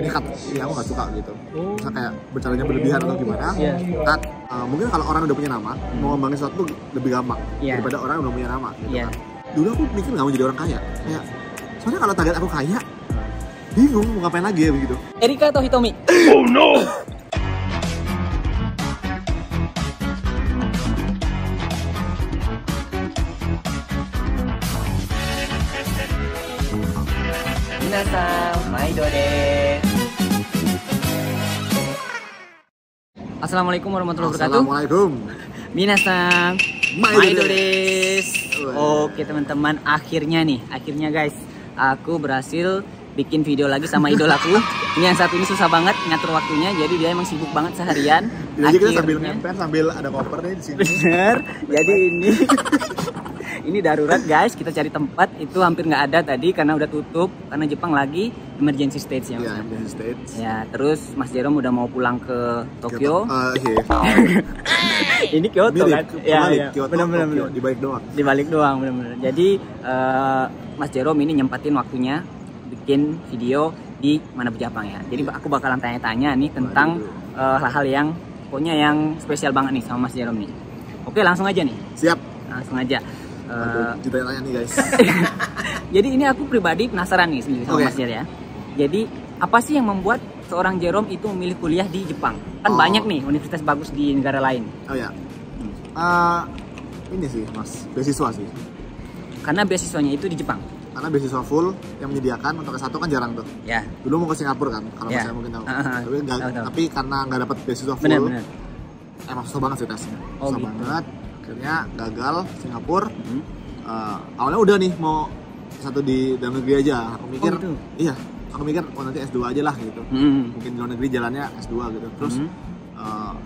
cut, ya aku nggak suka gitu. Misalnya kayak bercaranya berlebihan atau gimana, cut. Mungkin kalau orang udah punya nama, mau ngembangin sesuatu lebih gampang daripada orang yang belum punya nama gitu kan. Dulu aku mikir nggak mau jadi orang kaya, kayak soalnya kalau target aku kaya, bingung mau ngapain lagi ya begitu. Erika atau Hitomi? Oh no! Minasan, maido desu. Assalamualaikum warahmatullahi wabarakatuh. Assalamualaikum. Minasan, maido desu. Oh, Oke teman-teman, akhirnya guys, aku berhasil bikin video lagi sama idolaku. Ini yang satu ini susah banget ngatur waktunya, jadi dia emang sibuk banget seharian. Jadi kita sambil ngemper sambil ada koper nih di sini. Bener. Jadi ini darurat guys, kita cari tempat itu hampir nggak ada tadi karena udah tutup karena Jepang lagi emergency stage ya. Iya, emergency stage. Ya, terus Mas Jerome udah mau pulang ke Tokyo. Ini Kyoto kan? Iya. Benar-benar di balik doang benar-benar. Jadi Mas Jerome ini nyempatin waktunya bikin video di mana Jepang ya. Jadi aku bakalan tanya-tanya nih tentang hal-hal yang pokoknya yang spesial banget nih sama Mas Jerome nih. Oke, langsung aja nih. Siap. Langsung aja. Ditanya nih guys. Jadi ini aku pribadi penasaran nih sendiri sama Mas Jer ya. Jadi apa sih yang membuat seorang Jerome itu memilih kuliah di Jepang? Kan banyak nih universitas bagus di negara lain. Oh ya. Ini sih Mas, beasiswa sih. Karena beasiswanya itu di Jepang. Karena beasiswa full yang menyediakan untuk S1 kan jarang tuh. Ya. Dulu mau ke Singapura kan, kalau saya mungkin tahu. Tapi karena nggak dapat beasiswa full, emang susah banget sih tesnya. Susah banget. Akhirnya gagal Singapura. Awalnya udah nih mau S1 di dalam negeri aja. Aku mikir, iya. Aku mikir, nanti S2 aja lah gitu. Mungkin di luar negeri jalannya S2 gitu. Terus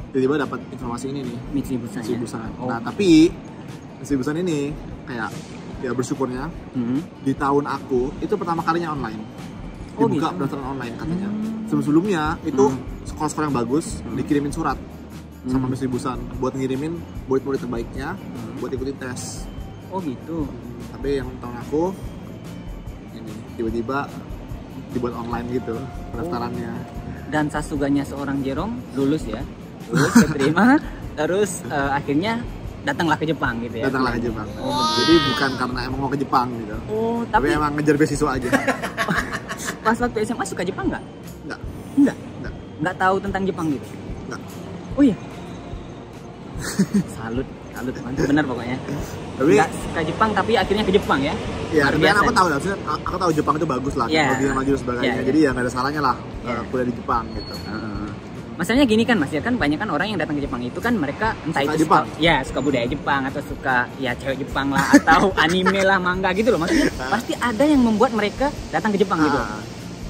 tiba-tiba dapat informasi ini nih. Mitsubishi. Nah tapi Mitsubishi ini kayak ya bersyukurnya di tahun aku itu pertama kalinya online. Dibuka pendaftaran online katanya. Sebelumnya itu sekolah-sekolah yang bagus dikirimin surat sama Mitsubishi buat ngirimin murid-murid terbaiknya buat ikutin tes. Oh gitu. Tapi yang tahun aku ini tiba-tiba dibuat online gitu pendaftarannya. Dan sasuganya seorang Jerome lulus ya. Lulus keterima terus akhirnya datanglah ke Jepang gitu ya. Datanglah ke Jepang. Jadi bukan karena emang mau ke Jepang gitu. Tapi emang ngejar beasiswa aja. Pas waktu SMA suka Jepang nggak? Nggak. Nggak tahu tentang Jepang gitu? Nggak. Oh iya. Salut mantap benar pokoknya. Tapi nggak suka Jepang tapi akhirnya ke Jepang ya. Iya, dan aku tahu Jepang itu bagus lah, teknologi maju dan sebagainya. Jadi ya nggak ada salahnya lah kuliah di Jepang gitu. Masalahnya gini kan Mas ya, kan banyak kan orang yang datang ke Jepang itu kan mereka entah suka itu Jepang. suka budaya Jepang atau suka ya cewek Jepang lah atau anime lah, manga gitu loh. Maksudnya pasti ada yang membuat mereka datang ke Jepang gitu.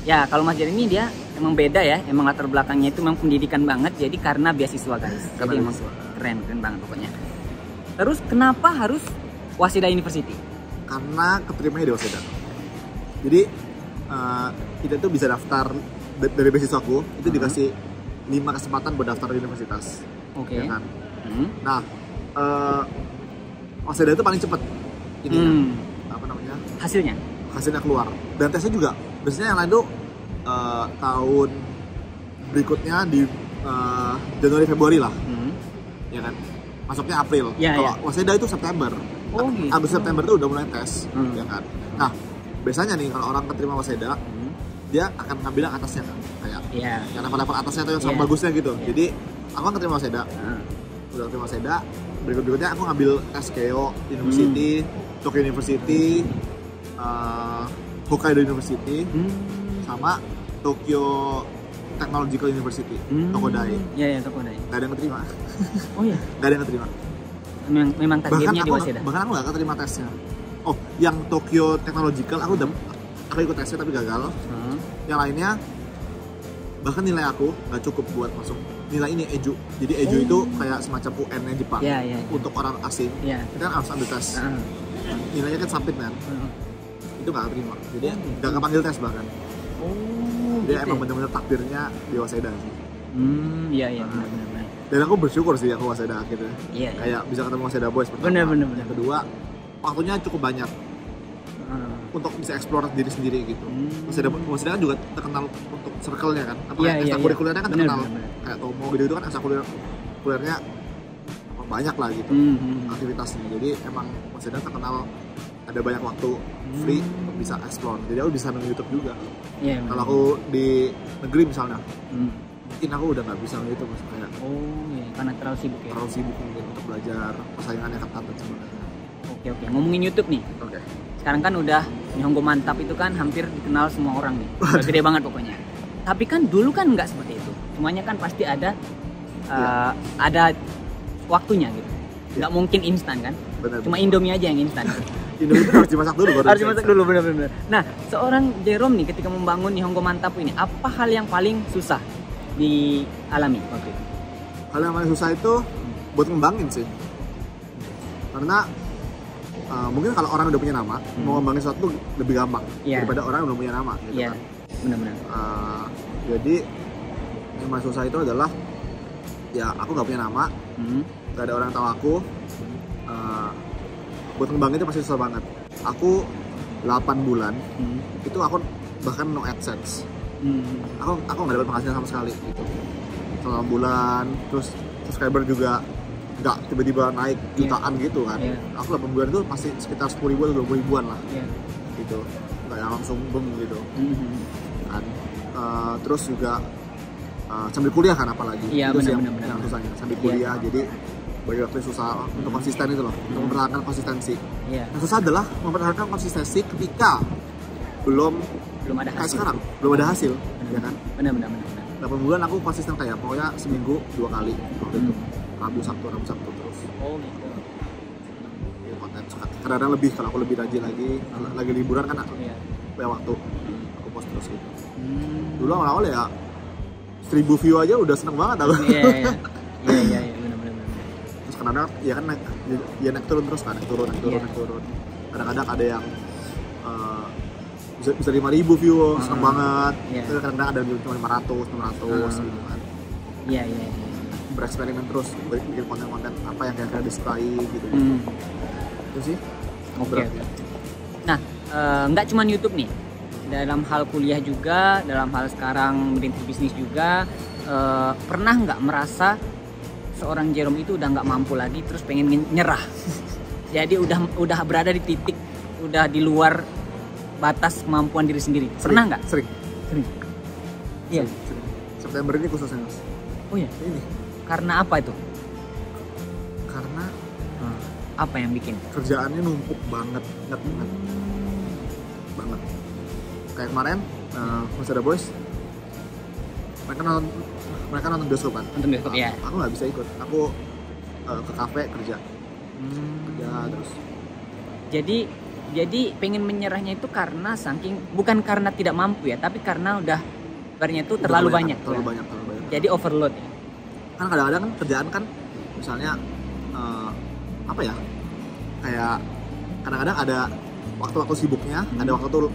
Ya kalau Mas Jer ini dia emang beda ya, emang latar belakangnya itu memang pendidikan banget, jadi karena beasiswa guys. Jadi emang keren banget pokoknya. Terus kenapa harus Waseda University? Karena keterimanya di Waseda. Jadi kita tuh bisa daftar dari beasiswaku itu dikasih 5 kesempatan buat daftar di universitas. Oke. Ya kan? Nah, Waseda itu paling cepet ini apa namanya? Hasilnya keluar. Dan tesnya juga. Biasanya yang lain tuh tahun berikutnya di Januari Februari lah. Ya kan? Masuknya April. Kalau Waseda itu September. Gitu. Abis September tuh udah mulai tes, ya kan? Nah, biasanya nih kalau orang keterima Waseda, dia akan ngambil yang atasnya kan, kayak yang level-level atasnya tuh yang sama bagusnya gitu. Jadi aku kan keterima Waseda, udah keterima Waseda, berikutnya aku ngambil tes Keio University, Tokyo University, Hokkaido University, sama Tokyo Technological University, Tokodai. Iya, Tokodai. Gak ada yang keterima. Oh iya? Gak ada yang keterima. Memang targetnya di Waseda? Bahkan aku gak keterima tesnya. Oh, yang Tokyo Technological aku ikut tesnya tapi gagal. Yang lainnya bahkan nilai aku gak cukup buat masuk nilai ini EJU. Jadi EJU itu kayak semacam UN-nya Jepang untuk orang asing. Kita kan harus ambil tes. Nilainya kan sampai kan. Itu gak terima. Jadi gak kepanggil tes bahkan. Dia emang bener-bener takdirnya di Waseda sih. Iya benar. Dan aku bersyukur sih aku Waseda akhirnya. Kayak bisa ketemu Waseda Boys pertama. Bener. Yang kedua, waktunya cukup banyak. untuk bisa explore diri sendiri gitu. Maksudnya juga terkenal untuk circle-nya kan. Ekstrakurikulernya kan terkenal. Kayak Tomo gitu kan ekstrakurikulernya banyak lah gitu aktivitasnya. Jadi emang maksudnya terkenal ada banyak waktu free untuk bisa explore. Jadi aku bisa nonton YouTube juga. Kalau aku di negeri misalnya, mungkin aku udah nggak bisa gitu kayak. Karena terlalu sibuk ya. Terlalu sibuk mungkin untuk belajar, persaingannya ketat dan sebagainya. Oke. Ngomongin YouTube nih. Sekarang kan udah Nihongo Mantap itu kan hampir dikenal semua orang nih. Udah gede banget pokoknya. Tapi kan dulu kan nggak seperti itu. Semuanya kan pasti ada waktunya gitu. Nggak mungkin instan kan? Cuma Indomie aja yang instan. Indomie itu harus dimasak dulu. Harus dimasak dulu, benar-benar. Nah, seorang Jerome nih ketika membangun Nihongo Mantap ini, apa hal yang paling susah dialami waktu itu? Hal yang paling susah itu buat ngembangin sih. Karena mungkin kalau orang udah punya nama, mau ngembangin sesuatu lebih gampang daripada orang yang belum punya nama gitu kan. Benar-benar. Jadi yang paling susah itu adalah ya aku nggak punya nama, nggak ada orang tahu aku. Buat ngembangin itu pasti susah banget. Aku 8 bulan itu aku bahkan no AdSense. Aku nggak dapat penghasilan sama sekali gitu. Selama bulan, terus subscriber juga nggak tiba-tiba naik jutaan gitu kan. Aku 8 bulan itu pasti sekitar 10.000 atau 20.000-an lah gitu, nggak yang langsung boom gitu kan. Terus juga sambil kuliah kan apalagi itu sih yang susahnya sambil kuliah. Jadi bagi waktu susah untuk konsisten itu loh, untuk mempertahankan konsistensi. Yang susah adalah mempertahankan konsistensi ketika belum ada hasil. Kayak sekarang belum ada hasil, ya kan? Benar. 8 bulan aku konsisten kayak pokoknya seminggu 2 kali waktu itu, Rabu Sabtu terus. Gitu. Konten kadang-kadang lebih kalau aku lebih rajin lagi liburan kan banyak waktu aku post terus gitu. Dulu awal-awal ya 1000 view aja udah seneng banget aku. Iya, benar. Terus kadang-kadang ya kan naik turun terus kan, naik turun. Kadang-kadang ada yang bisa 5.000 view, seneng banget. Terus kadang-kadang ada yang cuma 500 gitu kan. Iya. Bereksperimen terus, bikin konten-konten apa yang kira-kira disukai gitu. Itu sih. Oke. Nah, nggak cuma YouTube nih. Dalam hal kuliah juga, dalam hal sekarang merintis bisnis juga, pernah nggak merasa seorang Jerome itu udah nggak mampu lagi, terus pengen nyerah? Jadi udah berada di titik, udah di luar batas kemampuan diri sendiri. Pernah nggak? Sering. Iya. September ini khususnya Mas. Oh ya. Ini. Karena apa itu? Karena apa yang bikin? Kerjaannya numpuk banget. Kayak kemarin Mas Ada Boys, mereka nonton bioskop kan? Nonton bioskop ya. Aku nggak bisa ikut. Aku ke kafe kerja terus. Jadi pengen menyerahnya itu karena bukan karena tidak mampu ya, tapi karena udah barnya itu terlalu banyak. Jadi overload ya. Kan kadang-kadang kan kerjaan kan misalnya apa ya, kayak kadang-kadang ada waktu-waktu sibuknya, ada waktu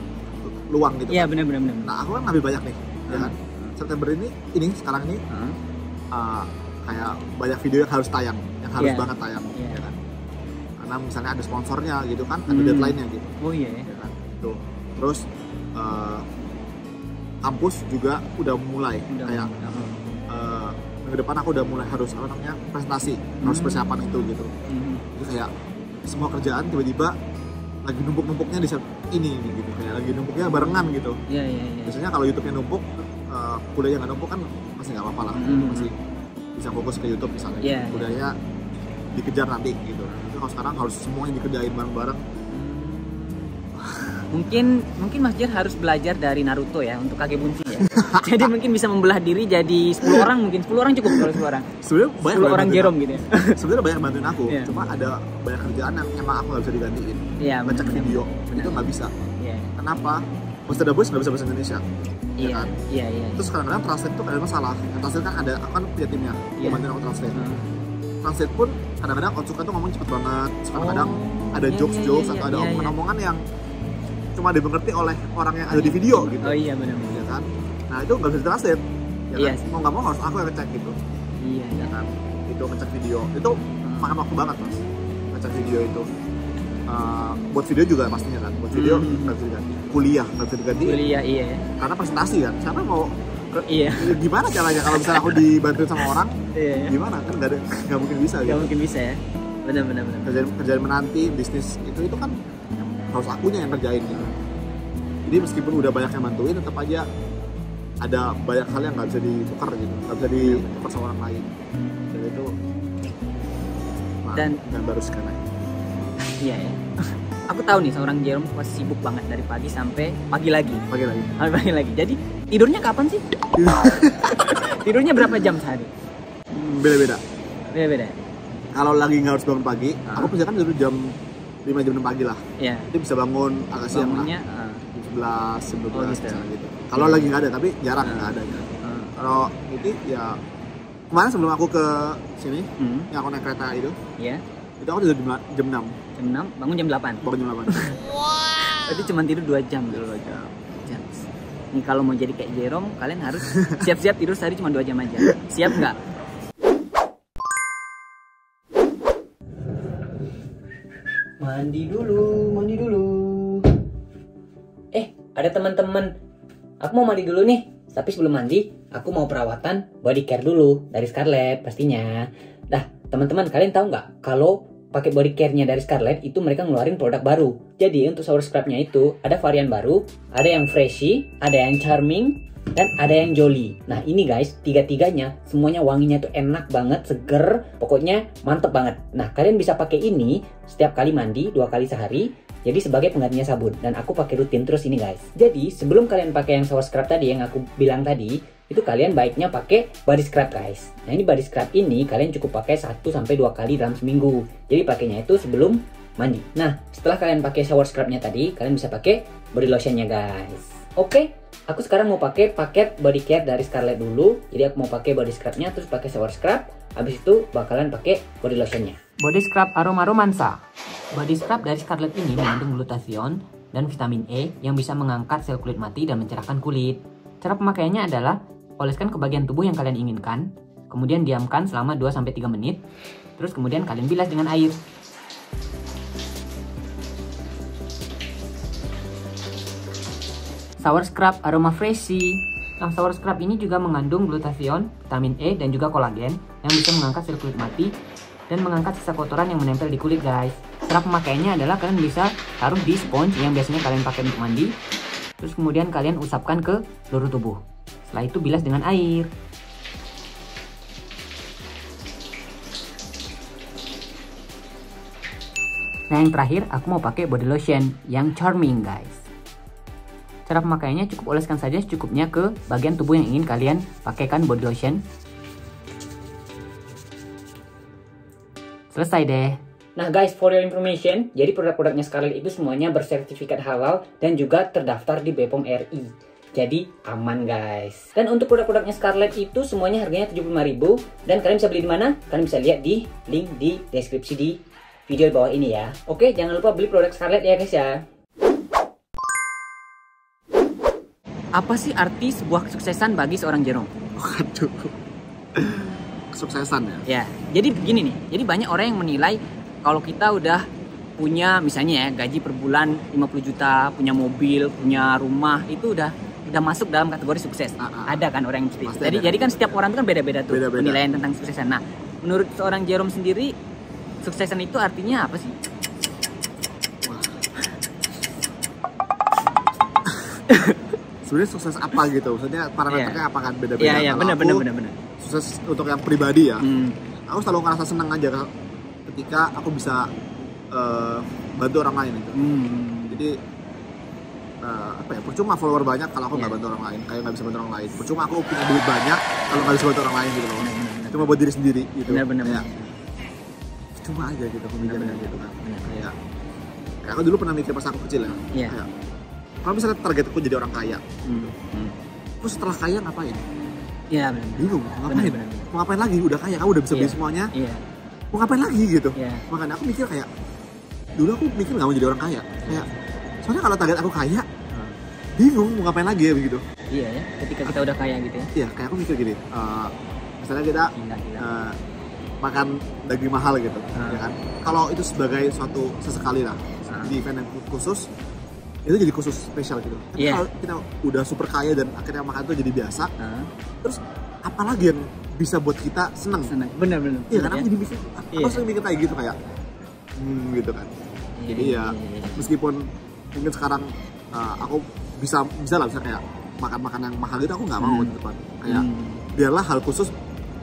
luang gitu. Iya, kan? benar. Nah aku kan ngambil banyak nih, ya kan. September sekarang ini kayak banyak video yang harus tayang, yang harus banget tayang, ya kan. Karena misalnya ada sponsornya gitu kan, ada deadline-nya gitu. Oh iya. Ya kan. Tuh. Terus kampus juga udah mulai kayak minggu depan aku udah mulai harus presentasi, harus persiapan itu gitu. Jadi kayak semua kerjaan tiba-tiba lagi numpuk-numpuknya di saat ini gitu, kayak lagi numpuknya barengan gitu. Iya. Biasanya kalau YouTube-nya numpuk, kuliahnya nggak numpuk kan masih nggak apa-apa lah, masih bisa fokus ke YouTube misalnya. Kuliahnya dikejar nanti gitu. Tapi kalau sekarang harus semuanya dikerjain bareng-bareng. Mungkin Mas Jer harus belajar dari Naruto ya untuk Kage Bunshin ya. Jadi mungkin bisa membelah diri jadi 10 orang, mungkin 10 orang cukup kalau 10 orang. Sebenarnya banyak 10 orang Jerome gitu ya. Sebenarnya banyak bantuin aku, cuma ada banyak kerjaan yang emang aku nggak bisa digantiin. Ngecek video itu nggak bisa. Kenapa? Mas Ada Boys nggak bisa bahasa Indonesia. Kan? Iya. Terus kadang-kadang translate itu ada masalah. Translate kan aku kan punya timnya, bantuin aku translate. Translate pun kadang-kadang Otsuka tuh ngomong cepet banget. Kadang-kadang ada jokes atau ada omongan-omongan yang cuma dimengerti oleh orang yang ada di video gitu. Oh iya, benar. Ya kan? Nah itu nggak bisa translate. Ya kan? Mau nggak mau harus aku yang ngecek gitu. Iya. Ya kan? Itu ngecek video itu makan waktu banget Mas. Ngecek video itu. buat video juga pastinya kan, buat video nggak bisa diganti, kuliah nggak bisa diganti, iya karena presentasi kan, siapa mau iya gimana caranya kalau misalnya aku dibantuin sama orang, iya. Gimana kan nggak mungkin bisa, nggak mungkin bisa ya, benar. Kerjaan menanti bisnis itu kan harus akunya yang kerjain gitu. Jadi meskipun udah banyak yang bantuin, tetap aja ada banyak hal yang nggak bisa ditukar gitu, nggak bisa ditukar sama orang lain. Jadi itu dan baru sekarang. Iya ya. Aku tahu nih seorang Jerome pasti sibuk banget dari pagi sampai pagi lagi. Pagi lagi. Jadi tidurnya kapan sih? Tidurnya berapa jam sehari? Beda-beda. Kalau lagi nggak harus bangun pagi, aku biasanya kan tidur jam 5 jam 6 pagi lah. Iya. Itu bisa bangun agak siang lah. Jam 11 gitu. Kalau lagi nggak ada, tapi jarang nggak ada. Kalau itu ya kemarin sebelum aku ke sini, yang aku naik kereta itu. Iya. Itu aku tidur jam 6. Jam 6, bangun jam 8. Bangun jam 8. Wow. Berarti cuma tidur 2 jam. Nih kalau mau jadi kayak Jerome, kalian harus siap-siap tidur sehari cuma 2 jam aja. Siap nggak? Mandi dulu. Ada teman-teman. Aku mau mandi dulu nih. Tapi sebelum mandi, aku mau perawatan body care dulu dari Scarlett pastinya. Dah, teman-teman, kalian tahu nggak kalau pakai body care-nya dari Scarlett itu mereka ngeluarin produk baru. Jadi untuk shower scrub-nya itu ada varian baru, ada yang freshy, ada yang charming, dan ada yang jolly. Nah ini guys, tiga-tiganya semuanya wanginya tuh enak banget, seger, pokoknya mantep banget. Nah kalian bisa pakai ini setiap kali mandi 2 kali sehari. Jadi sebagai penggantinya sabun, dan aku pakai rutin terus ini guys. Jadi sebelum kalian pakai yang shower scrub tadi yang aku bilang tadi, itu kalian baiknya pakai body scrub guys. Nah ini body scrub ini kalian cukup pakai 1-2 kali dalam seminggu. Jadi pakainya itu sebelum mandi. Nah setelah kalian pakai shower scrubnya tadi, kalian bisa pakai body lotionnya guys. Oke, aku sekarang mau pakai paket body care dari Scarlett dulu. Jadi aku mau pakai body scrubnya, terus pakai shower scrub. Habis itu bakalan pakai body lotionnya. Body scrub aroma romansa. Body scrub dari Scarlett ini mengandung glutathione dan vitamin E yang bisa mengangkat sel kulit mati dan mencerahkan kulit. Cara pemakaiannya adalah oleskan ke bagian tubuh yang kalian inginkan, kemudian diamkan selama 2-3 menit, terus kemudian kalian bilas dengan air. Shower scrub aroma freshy. Nah, shower scrub ini juga mengandung glutathione, vitamin E, dan juga kolagen yang bisa mengangkat sel kulit mati dan mengangkat sisa kotoran yang menempel di kulit guys. Cara pemakaiannya adalah kalian bisa taruh di sponge yang biasanya kalian pakai untuk mandi, terus kemudian kalian usapkan ke seluruh tubuh. Setelah itu bilas dengan air. Nah yang terakhir aku mau pakai body lotion yang charming guys. Cara pemakaiannya cukup oleskan saja secukupnya ke bagian tubuh yang ingin kalian pakaikan body lotion. Selesai deh. Nah guys, for your information, jadi produk-produknya Scarlett itu semuanya bersertifikat halal dan juga terdaftar di BPOM RI. Jadi aman guys. Dan untuk produk-produknya Scarlett itu semuanya harganya 75.000 dan kalian bisa beli di mana? Kalian bisa lihat di link di deskripsi di video di bawah ini ya. Oke, jangan lupa beli produk Scarlett ya guys ya. Apa sih arti sebuah kesuksesan bagi seorang Jerome? Waduh. Kesuksesan ya? Ya, jadi begini nih. Jadi banyak orang yang menilai kalau kita udah punya misalnya ya gaji per bulan 50 juta, punya mobil, punya rumah, itu udah masuk dalam kategori sukses. Ada kan orang yang seperti itu. Jadi kan setiap orang itu kan beda-beda tuh penilaian tentang kesuksesan. Nah, menurut seorang Jerome sendiri, suksesan itu artinya apa sih? Sebenarnya sukses apa gitu? Maksudnya parameternya apa kan beda-beda. Iya, benar. Sukses untuk yang pribadi ya. Aku selalu ngerasa senang aja ketika aku bisa bantu orang lain gitu. Jadi apa ya? Percuma follower banyak kalau aku nggak bantu orang lain, kayak nggak bisa bantu orang lain. Percuma aku punya duit banyak kalau nggak bisa bantu orang lain gitu loh. Cuma buat diri sendiri gitu. Benar. Cuma aja gitu pemikirannya gitu kan. Kayak aku dulu pernah mikir pas aku kecil ya. Kayak, kalau misalnya targetku jadi orang kaya, terus setelah kaya ngapain? Iya benar. Bingung, ngapain? Mau ngapain lagi? Udah kaya, kamu udah bisa beli semuanya. Mau ngapain lagi gitu? Makanya aku mikir kayak, dulu aku mikir nggak mau jadi orang kaya. Kayak, soalnya kalau target aku kaya, bingung mau ngapain lagi ya begitu. Iya ya, ketika kita udah kaya gitu ya. Iya, kayak aku mikir gini, misalnya kita makan daging mahal gitu, ya kan? Kalau itu sebagai suatu sesekali lah, di event yang khusus itu jadi khusus spesial gitu. Tapi kalau kita udah super kaya dan akhirnya makan itu jadi biasa, terus apalagi yang bisa buat kita seneng? Bener-bener. Iya kan, aku jadi bisa. Aku sering mikir kayak gitu kayak, gitu kan. Jadi ya meskipun mungkin sekarang aku bisa lah bisa kayak makan yang mahal gitu, aku nggak mau ke depan. Kayak biarlah hal khusus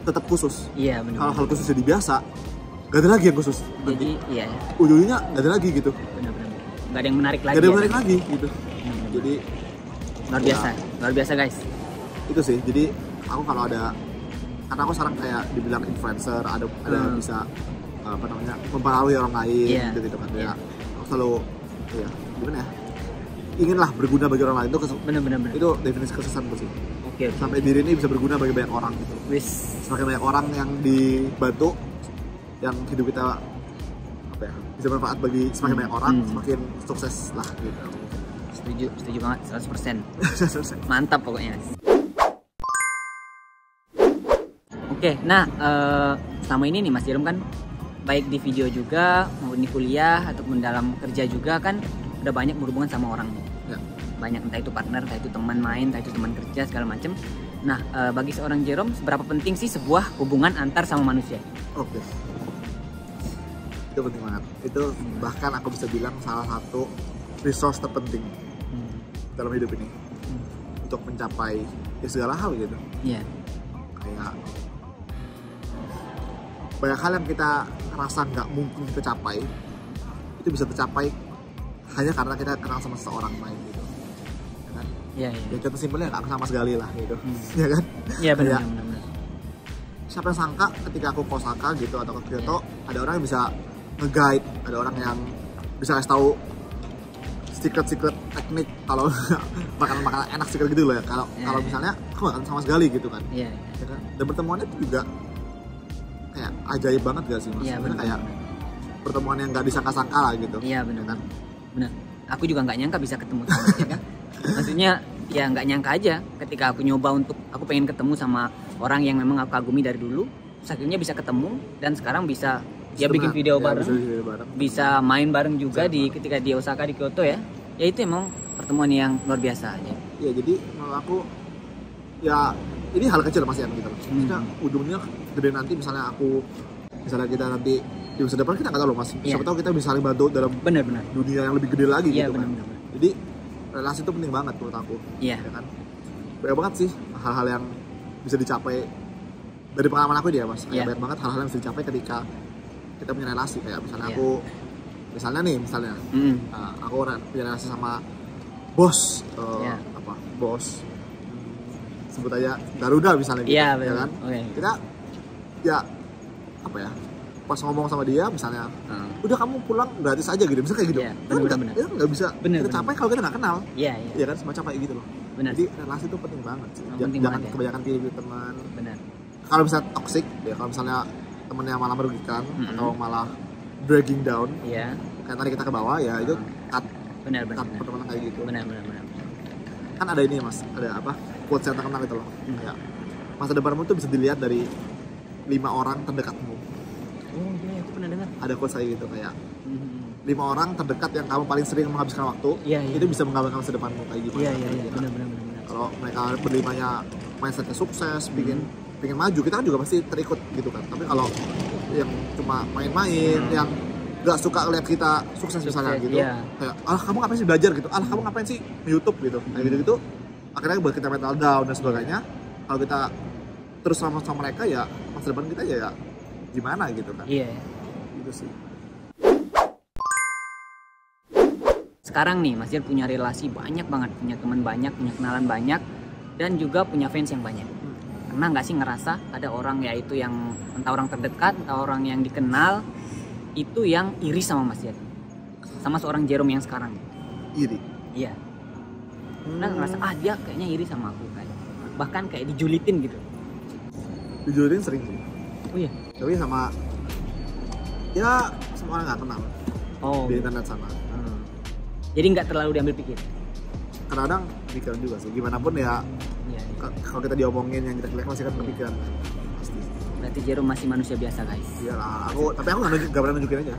tetap khusus. Iya benar. Kalau hal khusus jadi biasa, gak ada lagi yang khusus. Jadi ujungnya gak ada lagi gitu. Benar-benar. Gak ada yang menarik lagi. Gak ada yang menarik lagi gitu. Jadi luar biasa guys. Itu sih. Jadi aku kalau ada, karena aku sekarang kayak dibilang influencer, ada bisa mempengaruhi orang lain gitu kan ya. Aku selalu gimana ya? Inginlah berguna bagi orang lain itu benar. Itu definisi kesuksesanku sih. Oke. Sampai diri ini bisa berguna bagi banyak orang gitu. Semakin banyak orang yang dibantu, yang hidup kita bisa bermanfaat bagi semakin banyak orang, semakin sukses lah gitu. Setuju banget 100%. Mantap pokoknya. Oke, nah selama ini nih Mas Jerome kan baik di video juga maupun di kuliah ataupun dalam kerja juga kan udah banyak berhubungan sama orang nih. Banyak, entah itu partner, entah itu teman main, entah itu teman kerja, segala macem. Nah, bagi seorang Jerome, seberapa penting sih sebuah hubungan antar sama manusia? Oke. Itu penting banget. Itu bahkan aku bisa bilang salah satu resource terpenting dalam hidup ini. Untuk mencapai segala hal gitu. Iya. Kayak banyak hal yang kita rasa nggak mungkin kita capai, itu bisa tercapai hanya karena kita kenal sama seseorang lain gitu. Iya. Ya contoh simpelnya nggak sama sekali lah gitu, ya kan? Iya benar. Siapa yang sangka ketika aku ke Osaka gitu atau ke Kyoto, ada orang yang bisa nge-guide, ada orang yang bisa kasih tahu secret teknik kalau makanan enak secret gitu loh ya. Kalau misalnya aku nggak sama sekali gitu kan. Iya. Ya kan? Dan pertemuannya itu juga kayak ajaib banget gak sih mas? Iya benar. Kayak pertemuan yang nggak disangka-sangka lah gitu. Iya benar kan. Benar. Aku juga nggak nyangka bisa ketemu sama dia kan. Maksudnya ya nggak nyangka aja ketika aku nyoba untuk aku pengen ketemu sama orang yang memang aku kagumi dari dulu, akhirnya bisa ketemu dan sekarang bisa bikin video bareng, bisa main bareng juga ketika di Osaka, di Kyoto ya itu emang pertemuan yang luar biasa aja. Ya jadi menurut aku ya ini hal kecil mas ya gitu. Maksudnya ujungnya gede nanti misalnya kita nanti di masa depan kita nggak tahu loh mas. Siapa tahu kita bisa saling bantu dalam dunia yang lebih gede lagi gitu kan. Jadi relasi itu penting banget menurut aku. Iya. Ya kan? Banyak banget sih hal-hal yang bisa dicapai dari pengalaman aku dia mas. Banyak banget hal-hal yang bisa dicapai ketika kita punya relasi. Kayak misalnya aku, aku punya relasi sama bos, bos, sebut aja Garuda misalnya gitu. Iya, ya kan? Kita pas ngomong sama dia misalnya, udah kamu pulang gratis aja gitu, bisa kayak gitu. Benar. Itu nggak bisa kita capai kalau kita nggak kenal. Iya kan, semacam kayak gitu loh. Benar. Jadi relasi itu penting banget sih. Jangan kebanyakan pilih teman. Benar. Kalau misalnya toxic, ya kalau misalnya temennya malah merugikan atau malah dragging down, kayak tadi kita ke bawah ya itu cut. Benar. Pertemanan kayak gitu. Benar. Kan ada ini mas, ada apa? Quotes yang terkenal itu loh. Ya, masa depanmu tuh bisa dilihat dari 5 orang terdekatmu. Oh iya, aku pernah dengar. Ada quotes kayak gitu kayak 5 orang terdekat yang kamu paling sering menghabiskan waktu, itu bisa menggambarkan masa depanmu kayak gitu. Iya, benar. Kalau mereka berlimanya mindsetnya sukses, pengen maju, kita kan juga pasti terikut gitu kan. Tapi kalau yang cuma main-main, yang gak suka lihat kita sukses misalnya gitu, kayak kamu ngapain sih belajar gitu, kamu ngapain sih YouTube gitu, kayak gitu akhirnya buat kita mental down dan sebagainya. Kalau kita terus sama mereka ya masa depan kita ya gimana gitu kan. Iya. Gitu sih. Sekarang nih Mas Jer punya relasi banyak banget, punya teman banyak, punya kenalan banyak, dan juga punya fans yang banyak. Pernah nggak sih ngerasa ada orang yaitu yang entah orang terdekat, entah orang yang dikenal itu yang iri sama Mas Jer, sama seorang Jerome yang sekarang? Iri? Iya. Pernah ngerasa dia kayaknya iri sama aku, kayak bahkan kayak dijulitin gitu? Dijulitin sering sih. Oh iya. Tapi sama orang nggak kenal. Di internet sana. Jadi nggak terlalu diambil pikir. Kadang-kadang pikiran juga sih. Gimana pun ya. Kalau kita diomongin yang kita jelek masih kan kepikiran pasti. Berarti Jero masih manusia biasa guys. Iyalah, tapi aku nggak pernah nunjukin aja.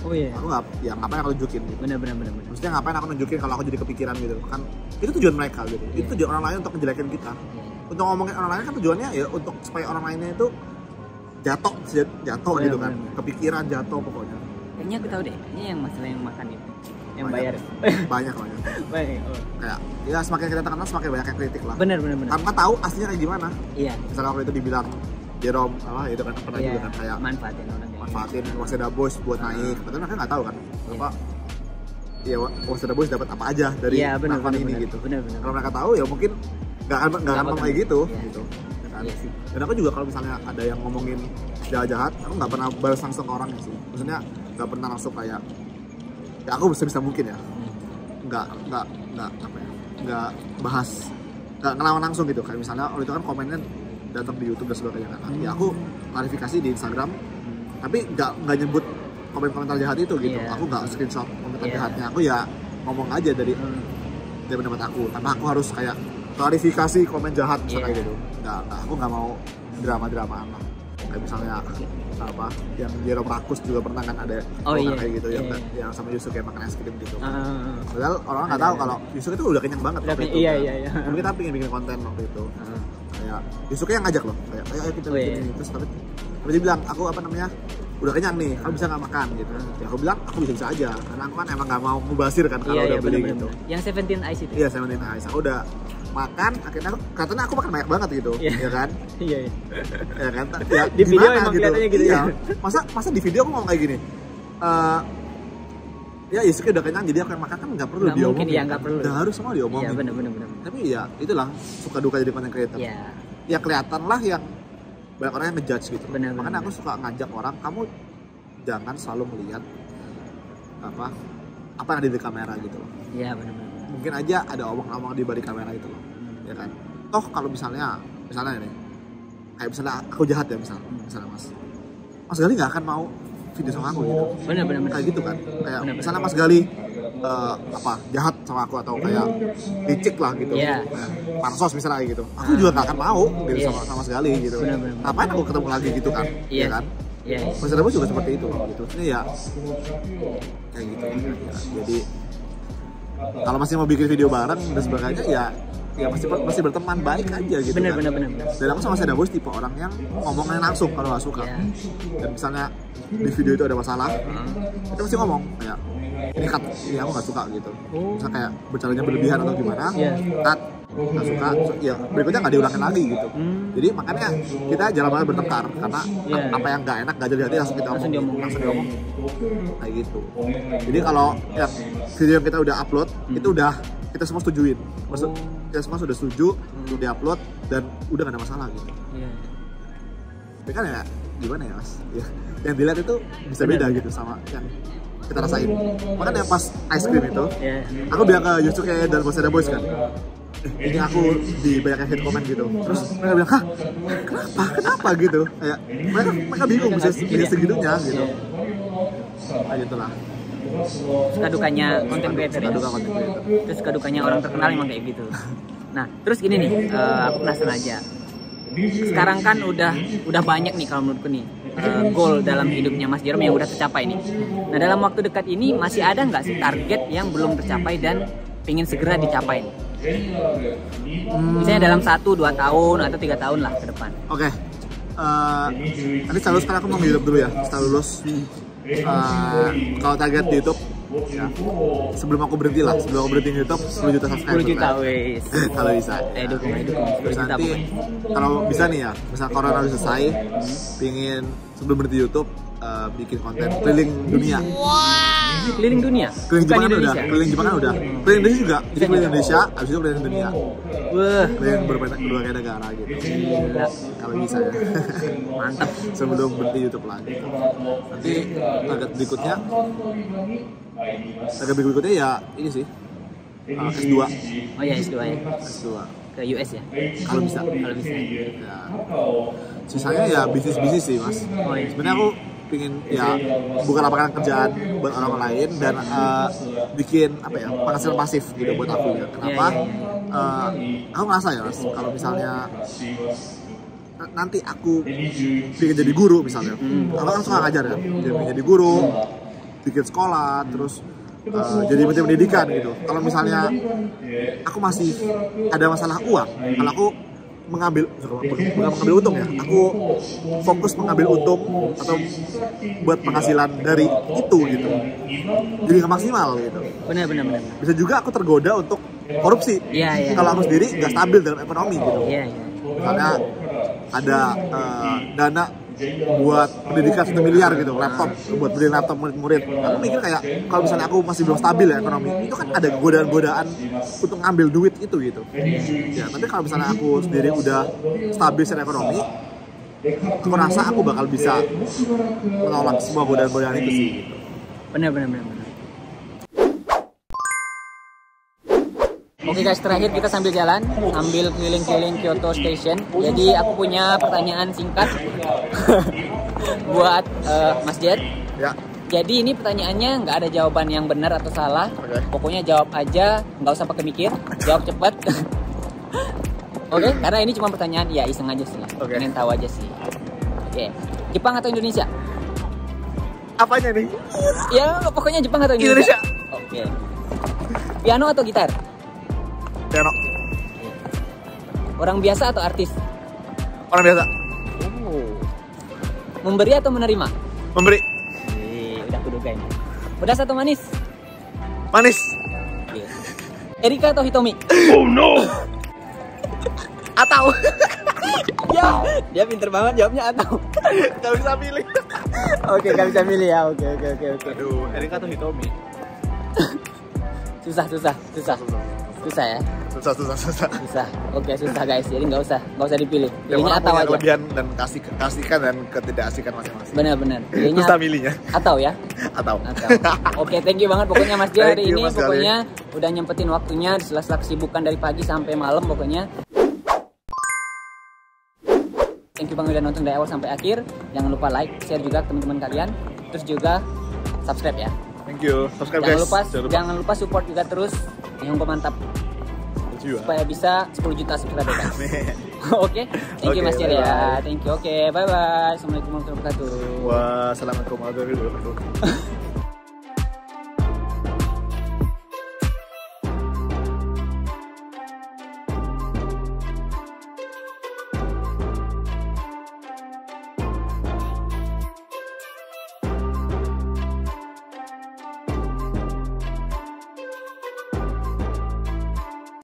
Oh iya. Aku nggak, ya ngapain aku nunjukin gitu. Benar. Maksudnya ngapain aku nunjukin kalau aku jadi kepikiran gitu kan? Itu tujuan mereka gitu. Itu tujuan orang lain untuk menjelekin kita. Untuk ngomongin orang lain kan tujuannya ya untuk supaya orang lainnya itu jatuh gitu kan. Kepikiran jatuh pokoknya. Kayaknya aku tahu deh. Ini yang masalah yang makan itu. Yang bayar. Banyak. Banyak. Kayak ya semakin kita terkenal semakin banyak yang kritik lah. Benar. Tanpa tahu aslinya kayak gimana. Iya. Misalnya waktu itu dibilang Jerome itu kan pernah juga kan kayak manfaatin Waseda Boys buat naik. Padahal mereka nggak tahu kan apa. Ya Waseda Boys dapat apa aja dari pengakuan ini gitu. Benar. Kalau mereka tahu ya mungkin nggak akan kayak gitu. Gitu. Kan? Iya sih. Dan aku juga kalau misalnya ada yang ngomongin jahat, aku nggak pernah balas langsung ke orangnya sih. Maksudnya nggak pernah langsung kayak ya aku bisa mungkin ya nggak apa ya nggak bahas nggak ngelawan langsung gitu kayak misalnya itu kan komennya datang di YouTube dan sebagainya kan ya aku klarifikasi di Instagram tapi nggak nyebut komentar jahat itu gitu aku nggak screenshot komentar jahatnya aku ya ngomong aja dari pendapat aku tanpa aku harus kayak klarifikasi komen jahat misalnya gitu aku nggak mau drama apa kayak misalnya apa yang Jerome Rakus juga pernah kan ada kayak gitu yang sama Yusuke makan es krim gitu. Padahal orang nggak tahu kalau Yusuke itu udah kenyang banget waktu itu. Iya. Mungkin kita pengen bikin konten waktu itu. Kayak Yusuke yang ngajak loh, kayak ayo kita bikin ini terus tapi dia bilang aku apa namanya udah kenyang nih, kamu bisa nggak makan gitu. Ya aku bilang aku bisa aja karena aku kan emang nggak mau mubazir kan kalau udah beli gitu. Yang 17 Ice itu. Iya 17 Ice. Aku udah makan akhirnya katanya aku makan banyak banget gitu ya kan iya ya kan ya, di video emang gitu. Kelihatannya gitu ya masa di video aku ngomong kayak gini ya Yusuke udah kenyang jadi aku yang makan kan nggak perlu diomongin nggak perlu nggak harus semua diomongin bener. Tapi ya itulah suka duka jadi content creator ya kelihatan lah yang banyak orang yang ngejudge gitu makanya aku suka ngajak orang kamu jangan selalu melihat apa yang ada di kamera gitu loh iya benar mungkin aja ada omong-omong di balik kamera itu loh ya kan toh kalau misalnya nih kayak misalnya aku jahat ya misalnya Mas Gali nggak akan mau video sama aku gitu benar kayak gitu kan kayak misalnya Mas Gali jahat sama aku atau kayak licik lah gitu pansos misalnya kayak gitu aku juga nggak akan mau gitu sama Mas Gali gitu ngapain aku ketemu lagi gitu kan ya kan Mas Gali juga seperti itu gitu ini ya kayak gitu jadi kalau masih mau bikin video bareng dan sebagainya ya masih berteman baik aja gitu bener. Dan aku sama Waseda Boys tipe orang yang ngomongnya langsung kalau nggak suka dan misalnya di video itu ada masalah kita mesti ngomong kayak ini aku nggak suka gitu misalnya kayak bercaranya berlebihan atau gimana cut nggak suka ya berikutnya nggak diulangin lagi gitu jadi makanya kita jalan banget bertengkar karena apa yang nggak enak nggak jadi hati langsung kita omongin kayak gitu jadi kalau ya video yang kita udah upload itu udah kita semua setujuin kita semua sudah setuju untuk diupload dan udah gak ada masalah gitu tapi kan ya gimana ya mas yang dilihat itu bisa beda gitu sama yang kita rasain makanya pas ice cream itu aku bilang ke Yusuke dan Waseda Boys kan ini aku di banyak yang hate comment gitu terus mereka bilang hah kenapa gitu kayak mereka bingung bisa segitunya gitu kayak gitulah suka dukanya konten creator terus suka dukanya orang terkenal emang kayak gitu. Nah terus gini nih aku penasaran aja sekarang kan udah banyak nih kalau menurutku nih goal dalam hidupnya Mas Jerome yang udah tercapai nih. Nah dalam waktu dekat ini masih ada nggak sih target yang belum tercapai dan pengen segera dicapai nih? Misalnya dalam 1-2 tahun atau 3 tahun lah ke depan. Oke. Nanti setelah lulus kan aku mau hidup dulu ya setelah lulus kalau target di YouTube ya, sebelum aku berhenti di YouTube 10 juta subscriber 10 juta wes kalau bisa dukung terus nanti kalau bisa nih ya misal corona udah selesai pingin sebelum berhenti YouTube bikin konten keliling dunia keliling dunia keliling Jepang udah keliling Indonesia juga jadi keliling Indonesia habis itu keliling dunia keliling berbagai negara gitu kalau bisa ya mantap sebelum berhenti YouTube lagi nanti target berikutnya ya ini sih S2 oh ya S2 ke US ya kalau bisa ya. Sisanya ya bisnis sih mas sebenarnya aku pingin ya bukan lapangan kerjaan buat orang lain dan bikin apa ya penghasilan pasif gitu buat aku ya kenapa aku ngerasa ya mas kalau misalnya nanti aku bikin jadi guru misalnya, aku kan suka ngajar ya, jadi guru, bikin sekolah, terus jadi menteri pendidikan gitu. Kalau misalnya aku masih ada masalah uang, kalau aku bukan mengambil untung ya, aku fokus mengambil untung atau buat penghasilan dari itu gitu, jadi nggak maksimal gitu. Benar. Bisa juga aku tergoda untuk korupsi. Kalau aku sendiri nggak stabil dalam ekonomi gitu. Misalnya ada dana buat pendidikan 1 miliar gitu, laptop buat beli laptop murid-murid. Aku mikir kayak kalau misalnya aku masih belum stabil ya ekonomi, itu kan ada godaan-godaan untuk ngambil duit itu gitu. Ya, tapi kalau misalnya aku sendiri udah stabil secara ekonomi, aku rasa aku bakal bisa menolak semua godaan-godaan itu sih. Benar. Oke guys, terakhir kita sambil jalan, ambil keliling-keliling Kyoto Station. Jadi aku punya pertanyaan singkat buat Mas Jet. Ya. Jadi ini pertanyaannya nggak ada jawaban yang benar atau salah. Pokoknya jawab aja, nggak usah pakai mikir, jawab cepat. Oke, karena ini cuma pertanyaan ya iseng aja sih, pengen tahu aja sih. Oke, Jepang atau Indonesia? Apanya nih? Ya pokoknya Jepang atau Indonesia. Oke. Piano atau gitar? Piano. Orang biasa atau artis? Orang biasa. Memberi atau menerima? Memberi. Udah kuduga ini. Pedas atau manis? Manis. Erika atau Hitomi? Oh no. Atau. Ya, dia pinter banget jawabnya atau. Gak bisa milih. Oke, gak bisa milih ya. Oke. Aduh, Erika atau Hitomi? Susah ya. Susah. Oke, susah guys. Jadi nggak usah dipilih. Pilihnya atau aja. Kelebihan dan kasihkan dan ketidakasikan masing-masing. Benar. Pilihnya susah milihnya. Atau ya. Atau. Oke, thank you banget pokoknya Mas Jet hari ini. Pokoknya udah nyempetin waktunya di sela-sela kesibukan dari pagi sampai malam pokoknya. Thank you banget udah nonton dari awal sampai akhir. Jangan lupa like, share juga ke teman-teman kalian. Terus juga subscribe ya. Thank you. Subscribe Jangan lupa support juga terus yang mantap. Supaya bisa 10 juta subscriber guys. Oke, thank you Mas Jet ya. Thank you. Oke, bye bye. Assalamualaikum warahmatullahi wabarakatuh. Wassalamualaikum warahmatullahi wabarakatuh.